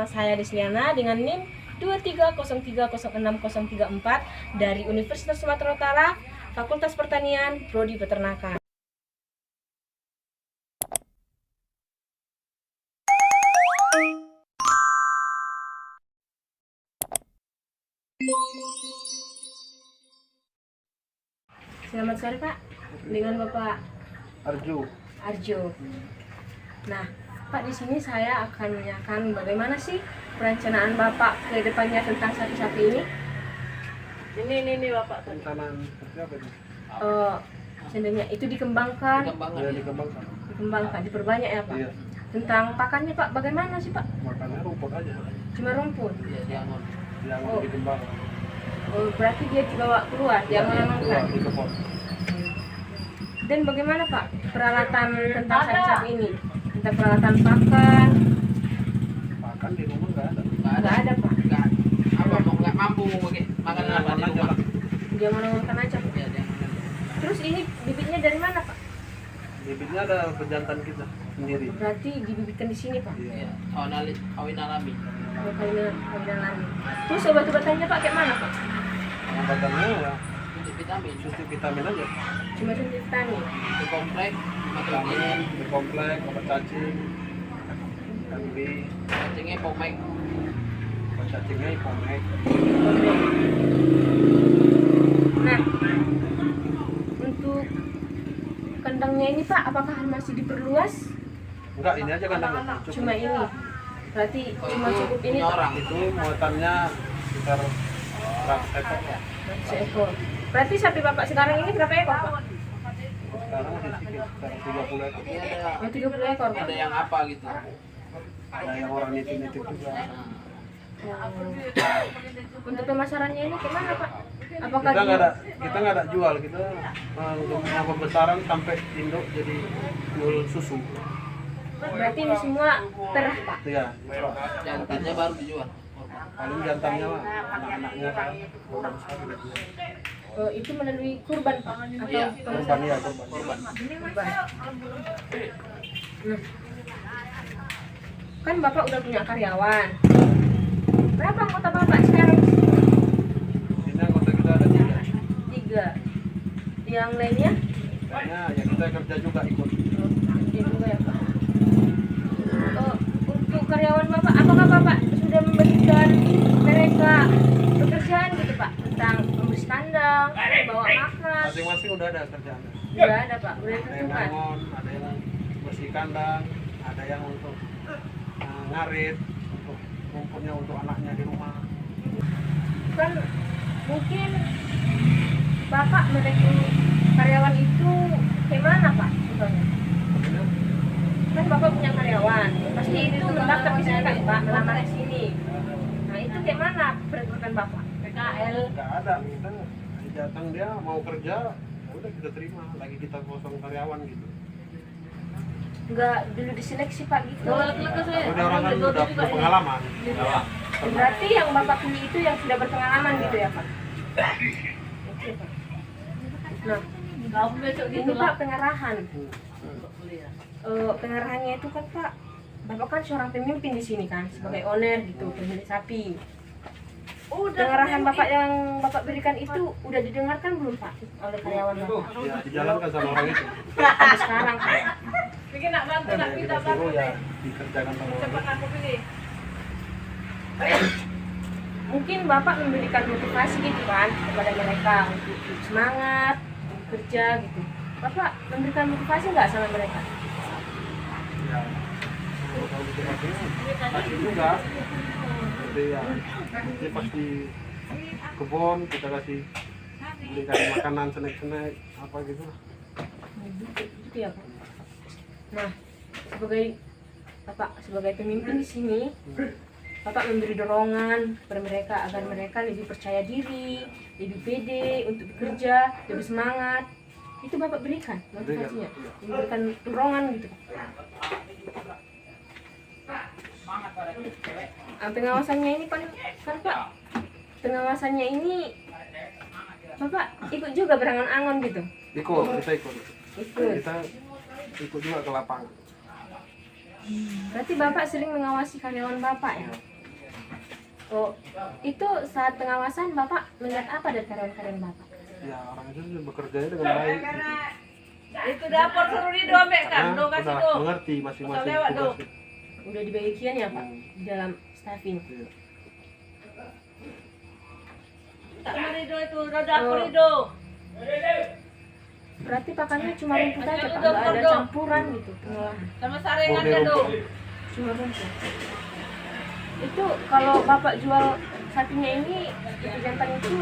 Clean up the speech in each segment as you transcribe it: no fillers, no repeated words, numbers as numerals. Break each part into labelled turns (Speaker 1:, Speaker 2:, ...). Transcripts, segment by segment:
Speaker 1: Nama saya Desliana dengan NIM 2303060034 dari Universitas Sumatera Utara, Fakultas Pertanian, Prodi Peternakan. Selamat sore Pak, dengan Bapak Arjo. Nah, Pak, di sini saya akan menanyakan bagaimana sih perencanaan Bapak ke depannya tentang sapi-sapi ini?
Speaker 2: Ini Bapak.
Speaker 3: Perencanaan seperti apa itu?
Speaker 1: Sebenarnya itu dikembangkan, diperbanyak ya Pak.
Speaker 3: Iya.
Speaker 1: Tentang pakannya Pak, bagaimana sih Pak?
Speaker 3: Makannya rumput aja.
Speaker 1: Cuma rumput.
Speaker 3: Yang
Speaker 1: Oh.
Speaker 3: dikembangkan.
Speaker 1: Oh, berarti dia dibawa keluar, dia menanamkan.
Speaker 3: Di kebun.
Speaker 1: Dan bagaimana Pak peralatan tentang sapi-sapi ini? Tentang peralatan pakan?
Speaker 3: Pakan di rumah nggak ada.
Speaker 1: Nggak ada Pak.
Speaker 2: Nggak mampu makan apa di
Speaker 3: aja
Speaker 2: rumah.
Speaker 3: lah.
Speaker 1: Dia menanamkan aja Pak.
Speaker 2: Ya, dia makan.
Speaker 1: Terus ini bibitnya dari mana Pak?
Speaker 3: Bibitnya ada pejantan kita sendiri.
Speaker 1: Berarti dibibitkan di sini Pak.
Speaker 2: Ya, kawin alami.
Speaker 1: Kawinan lami. Terus obat-obatannya Pak kayak mana Pak?
Speaker 3: Pengobatan ya
Speaker 2: Untuk vitamin.
Speaker 3: suntik vitamin aja.
Speaker 1: Cuma suntik vitamin.
Speaker 2: Untuk komplek.
Speaker 3: Vitamin, di komplek, obat cacing, kambi,
Speaker 2: Cacingnya pomek.
Speaker 3: obat cacingnya ipomek.
Speaker 1: Nah, untuk kandangnya ini Pak, apakah masih diperluas?
Speaker 3: Enggak, ini aja kandangnya. Cukup.
Speaker 1: Cuma ini. Berarti cuma cukup ini
Speaker 2: punya
Speaker 1: Pak.
Speaker 2: orang.
Speaker 3: Itu muatannya sekitar 100 ekor.
Speaker 1: Seekor. Berarti sapi Bapak sekarang ini berapa ekor Pak?
Speaker 3: Sekarang masih sekitar 30 ekor.
Speaker 2: Ini
Speaker 1: Oh, 30 ekor Pak.
Speaker 2: ada yang apa gitu.
Speaker 3: Ada yang orang nitip-nitip juga.
Speaker 1: Untuk pemasarannya ini gimana Pak? Apakah
Speaker 3: Kita nggak ada jual, kita untuk pembesaran sampai induk jadi jual susu.
Speaker 1: berarti ini semua perah Pak?
Speaker 3: Iya.
Speaker 2: Jantannya baru dijual.
Speaker 3: Paling jantannya mah anak-anaknya kan orang besar.
Speaker 1: Oh, itu melalui kurban Pak? Atau
Speaker 2: Iya,
Speaker 3: Korban ya, korban.
Speaker 2: Korban.
Speaker 1: kurban? Nah, kan Bapak udah punya karyawan. Berapa anggota Bapak sekarang?
Speaker 3: Ini anggota kita ada 3.
Speaker 1: 3. Yang lainnya?
Speaker 3: Kayaknya ya kita kerja juga ikut.
Speaker 1: Dia juga ya Pak. Untuk karyawan Bapak, apakah Bapak sudah memberikan mereka pekerjaan gitu Pak? Tentang membersih kandang, bawa makan?
Speaker 3: Masing-masing udah ada kerjaannya.
Speaker 1: Sudah ada Pak, udah
Speaker 3: Ada yang
Speaker 1: ditentukan.
Speaker 3: bangun, ada yang bersih kandang, ada yang untuk ngarit, untuk rumputnya untuk anaknya di rumah.
Speaker 1: Kan mungkin Bapak merekrut karyawan itu gimana Pak? Contohnya? Kan Bapak punya karyawan, pasti itu mendaftar di sini kan Pak, melamar di sini. Nah itu gimana perekrutan Bapak? PKL?
Speaker 3: Nggak ada, kita datang dia mau kerja, ya udah kita terima. Lagi kita kosong karyawan gitu.
Speaker 1: Nggak dulu diseleksi Pak gitu?
Speaker 3: Kalau dia orang kan udah berpengalaman.
Speaker 1: Berarti yang Bapak pilih itu yang sudah berpengalaman gitu ya Pak? Oke Pak. Nah, ini Pak pengarahan. Pengarahannya itu kan Pak, Bapak kan seorang pemimpin di sini kan, sebagai owner gitu, pemilik sapi. Pengarahan Bapak yang Bapak berikan itu udah didengarkan belum Pak oleh karyawan Bapak?
Speaker 3: Ya dijalankan sama orang itu.
Speaker 1: Sampai sekarang Pak.
Speaker 3: Yang kita suruh ya dikerjakan sama orang itu.
Speaker 1: Mungkin Bapak memberikan motivasi gitu kan kepada mereka untuk semangat, untuk bekerja gitu. Bapak memberikan motivasi nggak sama mereka?
Speaker 3: Ya, kalau motivasinya pasti juga. Jadi ya, nanti pasti kebun kita kasih belikan makanan snack-snack apa gitu lah.
Speaker 1: Gitu ya Pak. Nah, sebagai pemimpin di sini, Bapak memberi dorongan kepada mereka agar mereka lebih percaya diri, lebih pede untuk bekerja, lebih semangat. Itu Bapak berikan motivasinya, memberikan dorongan gitu. Pengawasannya ini kan Pak, pengawasannya ini Bapak ikut juga berangan-angan gitu.
Speaker 3: Kita ikut.
Speaker 1: Ikut.
Speaker 3: Kita ikut juga ke lapangan.
Speaker 1: Berarti Bapak sering mengawasi karyawan Bapak ya? Oh, itu saat pengawasan Bapak melihat apa dari karyawan-karyawan Bapak?
Speaker 3: Ya orang itu bekerjanya dengan baik.
Speaker 4: Itu dapur suruh didomekkan,
Speaker 3: Karena
Speaker 4: do kasih
Speaker 3: udah
Speaker 4: do.
Speaker 3: mengerti masing-masing
Speaker 4: Lewat, Do.
Speaker 3: tugasnya.
Speaker 1: Udah dibagikan ya Pak di dalam staffing.
Speaker 3: Iya.
Speaker 4: Tak mari do itu, do dapur itu.
Speaker 1: Berarti pakannya cuma rumput aja Pak,
Speaker 4: Udah,
Speaker 1: nggak ada
Speaker 4: udah.
Speaker 1: campuran gitu pengolahan.
Speaker 4: Sama
Speaker 3: Oh,
Speaker 4: saringannya
Speaker 3: dia
Speaker 4: do.
Speaker 3: rumput.
Speaker 1: Cuma rumput. Itu kalau Bapak jual sapinya ini, itu jantan itu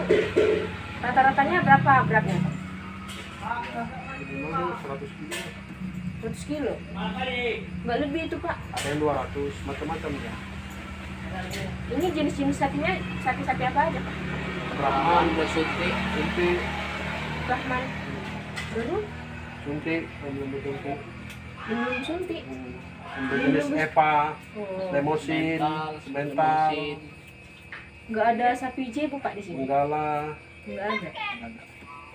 Speaker 1: rata-ratanya berapa beratnya Pak?
Speaker 3: Minimal 100 kilo.
Speaker 1: 100 kilo? Nggak lebih itu Pak.
Speaker 3: Ada yang 200, macam-macam ya.
Speaker 1: Ini jenis-jenis sapinya, sapi-sapi apa aja Pak?
Speaker 3: Brahman,
Speaker 2: Udah suntik.
Speaker 3: suntik,
Speaker 1: Brahman, baru
Speaker 3: suntik, belum suntik.
Speaker 1: belum suntik.
Speaker 3: Untuk jenis EPA,
Speaker 1: Oh,
Speaker 3: lemosin, mental,
Speaker 2: Lemosin.
Speaker 1: nggak ada sapi jebu Pak di sini?
Speaker 3: menggala.
Speaker 1: Nggak ada.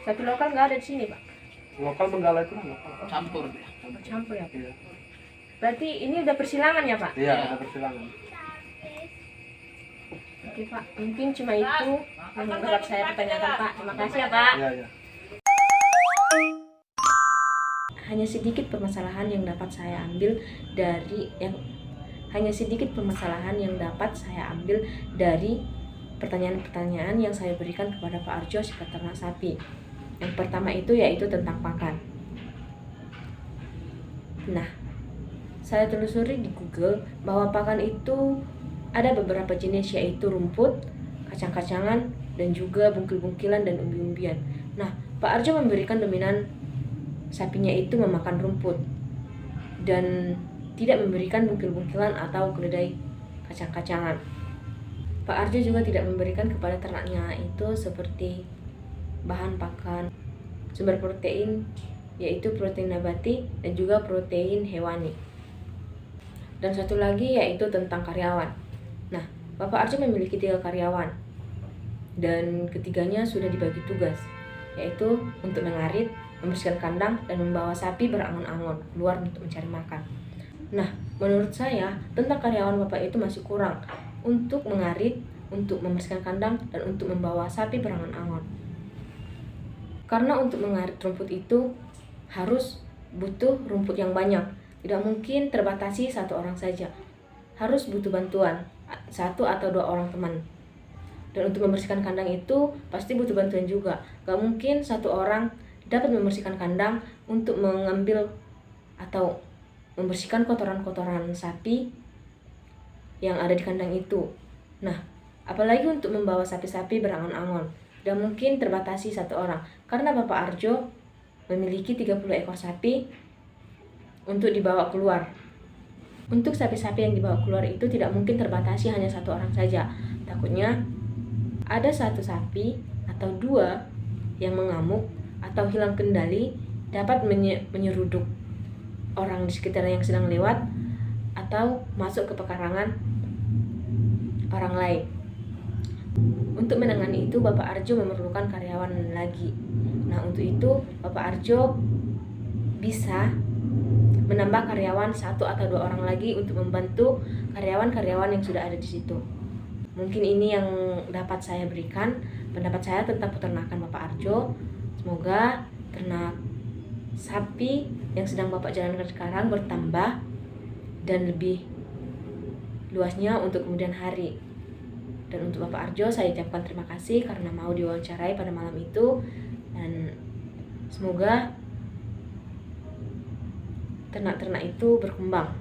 Speaker 1: Sapi lokal nggak ada di sini Pak?
Speaker 3: Lokal menggala itu lokal.
Speaker 2: Campur dia.
Speaker 1: Campur ya Pak?
Speaker 3: Iya,
Speaker 1: Berarti ini udah persilangan ya Pak?
Speaker 3: iya ada persilangan.
Speaker 1: Oke Pak, mungkin cuma itu yang dapat saya pertanyakan Pak. Terima kasih ya Pak.
Speaker 3: Iya, iya.
Speaker 1: Hanya sedikit permasalahan yang dapat saya ambil dari pertanyaan-pertanyaan yang saya berikan kepada Pak Arjo si peternak sapi. Yang pertama itu yaitu tentang pakan. Nah, saya telusuri di Google bahwa pakan itu ada beberapa jenis, yaitu rumput, kacang-kacangan, dan juga bungkil-bungkilan dan umbi-umbian. Nah, Pak Arjo memberikan dominan sapinya itu memakan rumput dan tidak memberikan bungkil-bungkilan atau keledai kacang-kacangan. Pak Arjo juga tidak memberikan kepada ternaknya itu seperti bahan pakan, sumber protein, yaitu protein nabati dan juga protein hewani. Dan satu lagi yaitu tentang karyawan. Nah, Bapak Arjo memiliki 3 karyawan dan ketiganya sudah dibagi tugas, yaitu untuk mengarit, membersihkan kandang, dan membawa sapi berangon-angon keluar untuk mencari makan. Nah, menurut saya tentang karyawan Bapak itu masih kurang untuk mengarit, untuk membersihkan kandang, dan untuk membawa sapi berangon-angon. Karena untuk mengarit rumput itu harus butuh rumput yang banyak, tidak mungkin terbatasi 1 orang saja, harus butuh bantuan 1 atau 2 orang teman. Dan untuk membersihkan kandang itu pasti butuh bantuan juga, gak mungkin 1 orang dapat membersihkan kandang untuk mengambil atau membersihkan kotoran-kotoran sapi yang ada di kandang itu. Nah, apalagi untuk membawa sapi-sapi berangon-angon, dan mungkin terbatasi 1 orang, karena Bapak Arjo memiliki 30 ekor sapi untuk dibawa keluar. Untuk sapi-sapi yang dibawa keluar itu tidak mungkin terbatasi hanya 1 orang saja. Takutnya ada 1 sapi atau 2 yang mengamuk atau hilang kendali, dapat menyeruduk orang di sekitar yang sedang lewat atau masuk ke pekarangan orang lain. Untuk menangani itu Bapak Arjo memerlukan karyawan lagi. Nah, untuk itu Bapak Arjo bisa menambah karyawan 1 atau 2 orang lagi untuk membantu karyawan-karyawan yang sudah ada di situ. Mungkin ini yang dapat saya berikan pendapat saya tentang peternakan Bapak Arjo. Semoga ternak sapi yang sedang Bapak jalankan sekarang bertambah dan lebih luasnya untuk kemudian hari. Dan untuk Bapak Arjo saya ucapkan terima kasih karena mau diwawancarai pada malam itu, dan semoga ternak-ternak itu berkembang.